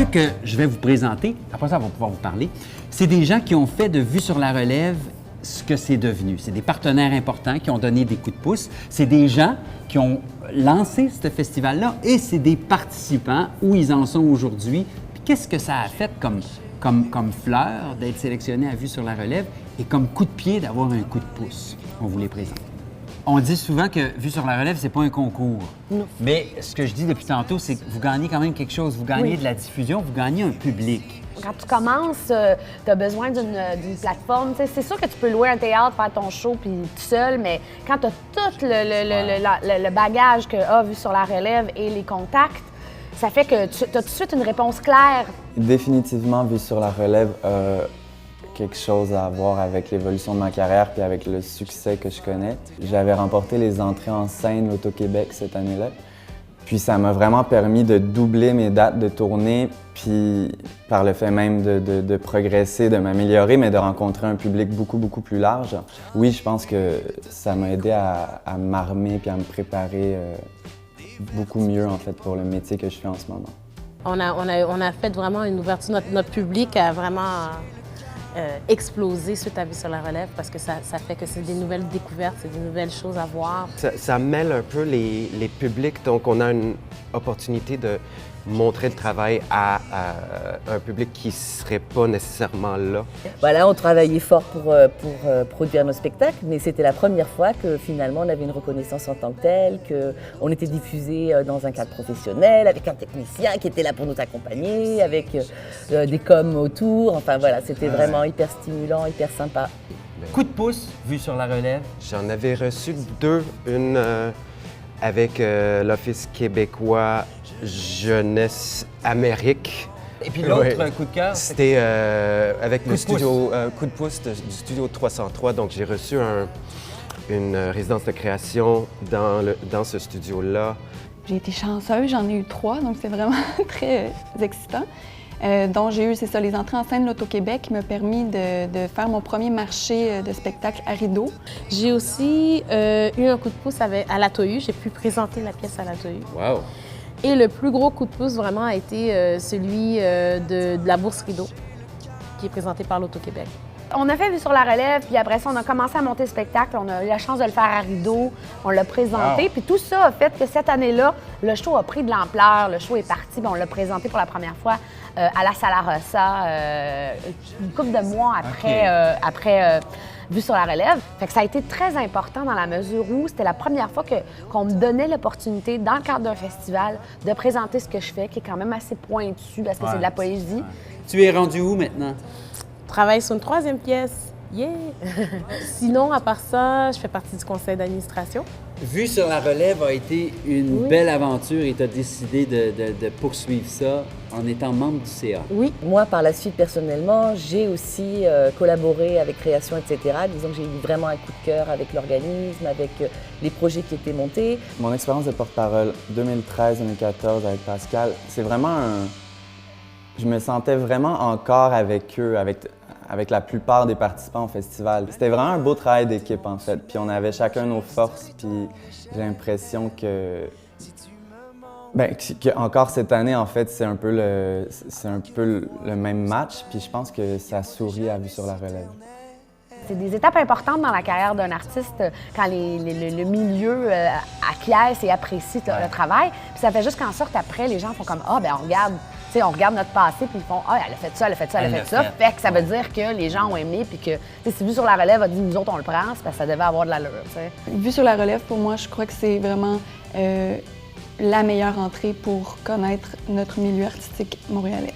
ceux que je vais vous présenter, après ça, on va pouvoir vous parler, c'est des gens qui ont fait de Vue sur la relève ce que c'est devenu. C'est des partenaires importants qui ont donné des coups de pouce. C'est des gens qui ont lancé ce festival-là et c'est des participants où ils en sont aujourd'hui. Puis qu'est-ce que ça a fait comme fleur d'être sélectionné à Vue sur la relève et comme coup de pied d'avoir un coup de pouce? On vous les présente. On dit souvent que Vue sur la relève, c'est pas un concours. Non. Mais ce que je dis depuis tantôt, c'est que vous gagnez quand même quelque chose. Vous gagnez de la diffusion, vous gagnez un public. Quand tu commences, tu as besoin d'une plateforme. T'sais, c'est sûr que tu peux louer un théâtre, faire ton show puis tout seul, mais quand tu as tout le bagage que a Vue sur la relève et les contacts, ça fait que tu as tout de suite une réponse claire. Définitivement, Vue sur la relève quelque chose à voir avec l'évolution de ma carrière puis avec le succès que je connais. J'avais remporté les entrées en scène L'Auto-Québec cette année-là. Puis ça m'a vraiment permis de doubler mes dates de tournée, puis par le fait même de progresser, de m'améliorer, mais de rencontrer un public beaucoup plus large. Oui, je pense que ça m'a aidé à m'armer puis à me préparer beaucoup mieux en fait pour le métier que je fais en ce moment. On a fait vraiment une ouverture, notre public a vraiment explosé suite à Vue sur la relève parce que ça fait que c'est des nouvelles découvertes, c'est des nouvelles choses à voir. Ça mêle un peu les publics, donc on a une opportunité de montrer le travail à un public qui ne serait pas nécessairement là. Voilà, on travaillait fort pour produire nos spectacles, mais c'était la première fois que finalement on avait une reconnaissance en tant que telle, qu'on était diffusé dans un cadre professionnel, avec un technicien qui était là pour nous accompagner, avec des coms autour. Enfin voilà, c'était vraiment hyper stimulant, hyper sympa. Coup de pouce, Vue sur la relève. J'en avais reçu deux, une avec l'Office québécois Jeunesse Amérique. Et puis l'autre, un coup de cœur? C'était avec le studio Coup de pouce du studio 303. Donc j'ai reçu une résidence de création dans ce studio-là. J'ai été chanceuse, j'en ai eu 3, donc c'est vraiment très excitant. Donc j'ai eu, c'est ça, les entrées en scène L'Auto-Québec qui m'a permis de faire mon premier marché de spectacle à rideau. J'ai aussi eu un coup de pouce à la TOU, j'ai pu présenter la pièce à la TOU. Wow! Et le plus gros coup de pouce vraiment a été celui de la bourse rideau, qui est présenté par l'Auto-Québec. On a fait Vue sur la relève, puis après ça, on a commencé à monter le spectacle. On a eu la chance de le faire à rideau, on l'a présenté. Puis tout ça a fait que cette année-là, le show a pris de l'ampleur, le show est parti, puis on l'a présenté pour la première fois à la Sala Rossa, une couple de mois après Vue sur la relève. Fait que ça a été très important dans la mesure où c'était la première fois qu'on me donnait l'opportunité, dans le cadre d'un festival, de présenter ce que je fais, qui est quand même assez pointu parce que c'est de la poésie. Tu es rendu où maintenant? Je travaille sur une 3e pièce. Yeah! Sinon, à part ça, je fais partie du conseil d'administration. Vue sur la relève a été une belle aventure et tu as décidé de poursuivre ça en étant membre du CA. Oui. Moi, par la suite, personnellement, j'ai aussi collaboré avec Création, etc. Disons que j'ai eu vraiment un coup de cœur avec l'organisme, avec les projets qui étaient montés. Mon expérience de porte-parole 2013-2014 avec Pascal, c'est vraiment Je me sentais vraiment encore avec eux, avec la plupart des participants au festival. C'était vraiment un beau travail d'équipe, en fait. Puis on avait chacun nos forces, puis j'ai l'impression que encore cette année, en fait, c'est un peu le même match, puis je pense que ça sourit à Vue sur la relève. C'est des étapes importantes dans la carrière d'un artiste quand le milieu acquiesce et apprécie le travail. Puis ça fait juste qu'en sorte, après, les gens font comme « Ah, ben on regarde notre passé, puis ils font « Ah, elle a fait ça, elle a fait ça, elle a fait ça. » Fait que ça veut dire que les gens ont aimé, puis que si Vue sur la relève a dit « Nous autres, on le prend », c'est parce que ça devait avoir de l'allure, tu sais. Vue sur la relève, pour moi, je crois que c'est vraiment la meilleure entrée pour connaître notre milieu artistique montréalais.